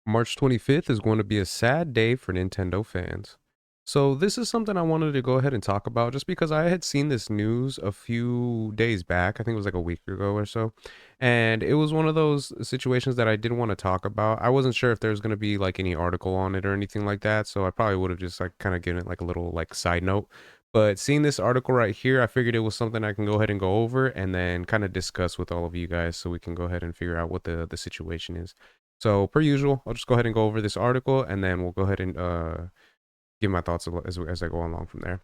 March 25th is going to be a sad day for Nintendo fans. So, this is something I wanted to go ahead and talk about just because I had seen this news a few days back. I think it was like a week ago or so. And it was one of those situations that I didn't want to talk about. I wasn't sure if there was going to be like any article on it or anything like that. So, I probably would have just like kind of given it like a little like side note. But seeing this article right here, I figured it was something I can go ahead and go over and then kind of discuss with all of you guys so we can go ahead and figure out what the situation is. So per usual, I'll just go ahead and go over this article, and then we'll go ahead and give my thoughts as I go along from there.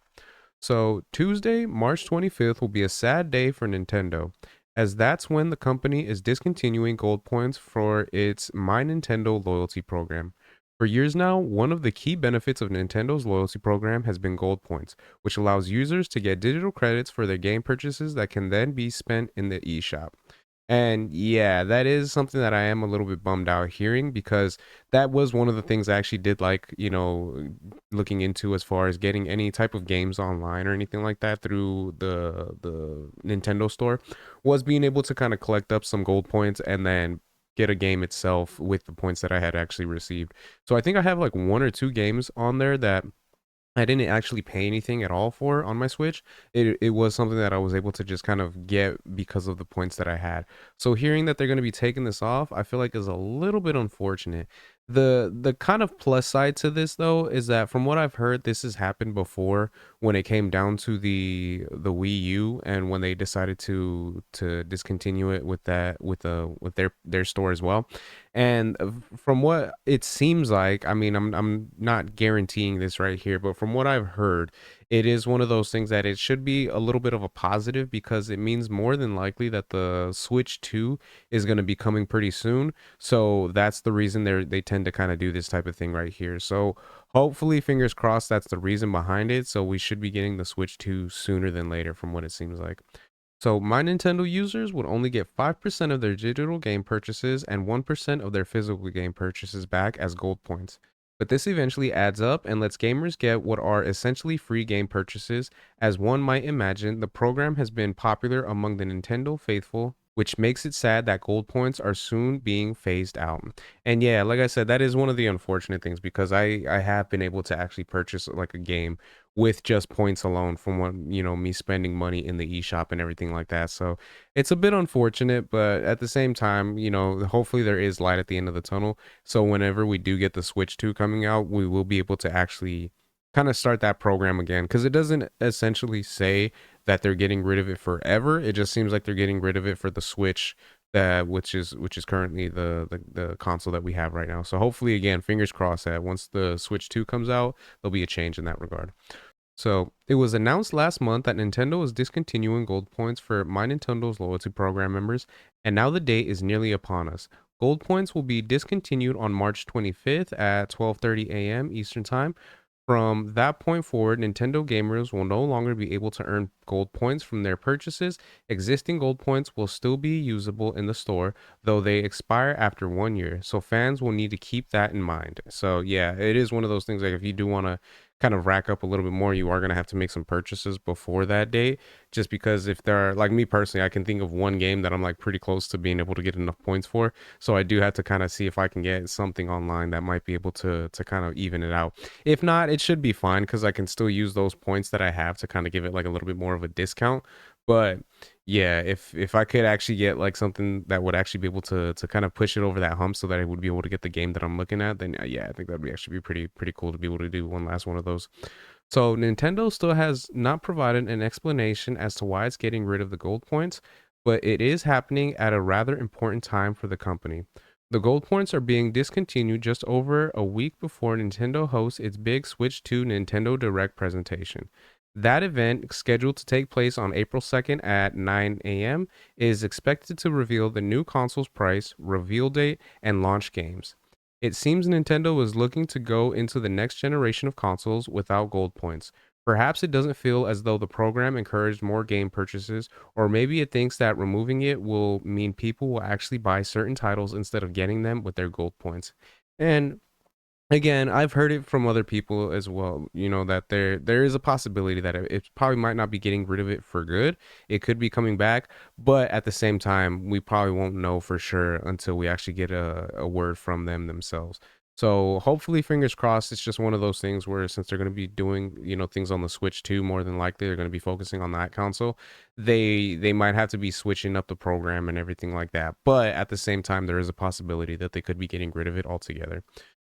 So Tuesday, March 25th will be a sad day for Nintendo, as that's when the company is discontinuing gold points for its My Nintendo loyalty program. For years now, one of the key benefits of Nintendo's loyalty program has been gold points, which allows users to get digital credits for their game purchases that can then be spent in the eShop. And yeah, that is something that I am a little bit bummed out hearing because that was one of the things I actually did like, looking into as far as getting any type of games online or anything like that through the Nintendo store was being able to kind of collect up some gold points and then get a game itself with the points that I had actually received. So I think I have like one or two games on there that I didn't actually pay anything at all for on my Switch. It was something that I was able to just kind of get because of the points that I had. So hearing that they're going to be taking this off, I feel like is a little bit unfortunate. The kind of plus side to this though is that from what I've heard, this has happened before when it came down to the Wii U and when they decided to discontinue it with that with their store as well. And from what it seems like, I mean, I'm not guaranteeing this right here, but from what I've heard, it is one of those things that it should be a little bit of a positive because it means more than likely that the Switch 2 is going to be coming pretty soon. So that's the reason they tend to kind of do this type of thing right here. So hopefully, fingers crossed, that's the reason behind it. So we should be getting the Switch 2 sooner than later, from what it seems like. So, My Nintendo users would only get 5% of their digital game purchases and 1% of their physical game purchases back as gold points. But this eventually adds up and lets gamers get what are essentially free game purchases. As one might imagine, the program has been popular among the Nintendo faithful, which makes it sad that gold points are soon being phased out. And yeah, like I said, that is one of the unfortunate things because I have been able to actually purchase like a game with just points alone from what me spending money in the eShop and everything like that. So it's a bit unfortunate, but at the same time, hopefully there is light at the end of the tunnel. So whenever we do get the Switch 2 coming out, we will be able to actually kind of start that program again because it doesn't essentially say that they're getting rid of it forever. It just seems like they're getting rid of it for the Switch that which is currently the console that we have right now. So hopefully again, fingers crossed that once the Switch 2 comes out, there'll be a change in that regard. So, it was announced last month that Nintendo is discontinuing gold points for My Nintendo's loyalty program members, and now the date is nearly upon us. Gold points will be discontinued on March 25th at 12:30 a.m. Eastern Time. From that point forward, Nintendo gamers will no longer be able to earn gold points from their purchases. Existing gold points will still be usable in the store, though they expire after 1 year. So fans will need to keep that in mind. So yeah, it is one of those things like if you do want to kind of rack up a little bit more, you are going to have to make some purchases before that date. Just because if there are, like me personally, I can think of one game that I'm like pretty close to being able to get enough points for. So I do have to kind of see if I can get something online that might be able to kind of even it out. If not, it should be fine because I can still use those points that I have to kind of give it like a little bit more of a discount. But yeah, if I could actually get like something that would actually be able to kind of push it over that hump so that I would be able to get the game that I'm looking at, then yeah, I think that'd be actually be pretty cool to be able to do one last one of those. So Nintendo still has not provided an explanation as to why it's getting rid of the gold points, but it is happening at a rather important time for the company. The gold points are being discontinued just over a week before Nintendo hosts its big Switch 2 Nintendo Direct presentation. That event, scheduled to take place on April 2nd at 9 a.m., is expected to reveal the new console's price, reveal date, and launch games. It seems Nintendo is looking to go into the next generation of consoles without gold points. Perhaps it doesn't feel as though the program encouraged more game purchases, or maybe it thinks that removing it will mean people will actually buy certain titles instead of getting them with their gold points. And again, I've heard it from other people as well, that there is a possibility that it probably might not be getting rid of it for good. It could be coming back, but at the same time, we probably won't know for sure until we actually get a word from them themselves. So hopefully, fingers crossed, it's just one of those things where since they're going to be doing, things on the Switch too, more than likely they're going to be focusing on that console. They might have to be switching up the program and everything like that. But at the same time, there is a possibility that they could be getting rid of it altogether.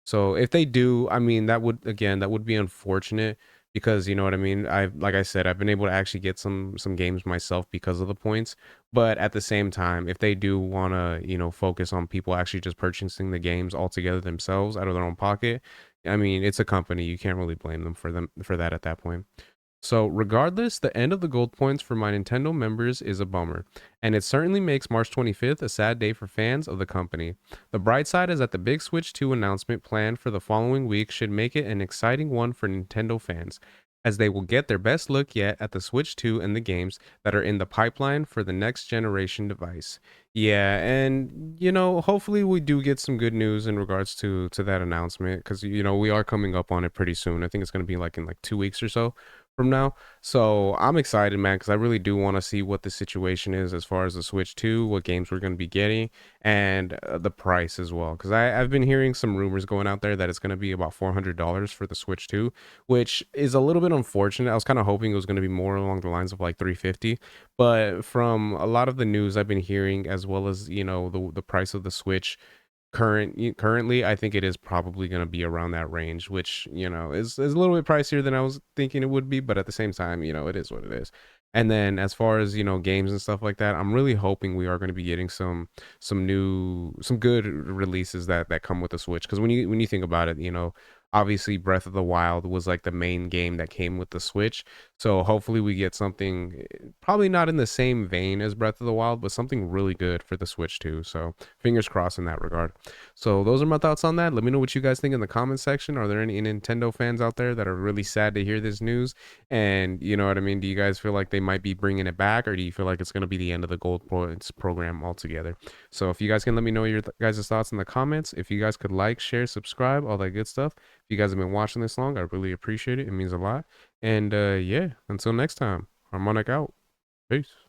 So if they do, I mean, that would be unfortunate because you know what I mean. Like I said, I've been able to actually get some games myself because of the points. But at the same time, if they do want to, focus on people actually just purchasing the games altogether themselves out of their own pocket, I mean, it's a company. You can't really blame them for that at that point. So, regardless, the end of the gold points for my Nintendo members is a bummer, and it certainly makes March 25th a sad day for fans of the company. The bright side is that the big Switch 2 announcement planned for the following week should make it an exciting one for Nintendo fans, as they will get their best look yet at the Switch 2 and the games that are in the pipeline for the next generation device. Yeah, and hopefully we do get some good news in regards to that announcement because we are coming up on it pretty soon. I think it's going to be like in like 2 weeks or so from now. So I'm excited, man, because I really do want to see what the situation is as far as the Switch 2, what games we're going to be getting, and the price as well. Because I've been hearing some rumors going out there that it's going to be about $400 for the Switch 2, which is a little bit unfortunate. I was kind of hoping it was going to be more along the lines of like 350, but from a lot of the news I've been hearing, as well as the price of the Switch currently, I think it is probably going to be around that range, which is a little bit pricier than I was thinking it would be, but at the same time, it is what it is. And then as far as games and stuff like that, I'm really hoping we are going to be getting some good releases that come with the Switch, because when you think about it, obviously Breath of the Wild was like the main game that came with the Switch. So hopefully we get something, probably not in the same vein as Breath of the Wild, but something really good for the Switch too. So fingers crossed in that regard. So those are my thoughts on that. Let me know what you guys think in the comment section. Are there any Nintendo fans out there that are really sad to hear this news? And you know what I mean? Do you guys feel like they might be bringing it back, or do you feel like it's going to be the end of the Gold Points program altogether? So if you guys can let me know your guys' thoughts in the comments. If you guys could like, share, subscribe, all that good stuff. If you guys have been watching this long, I really appreciate it. It means a lot. And yeah, until next time, Harmonic out. Peace.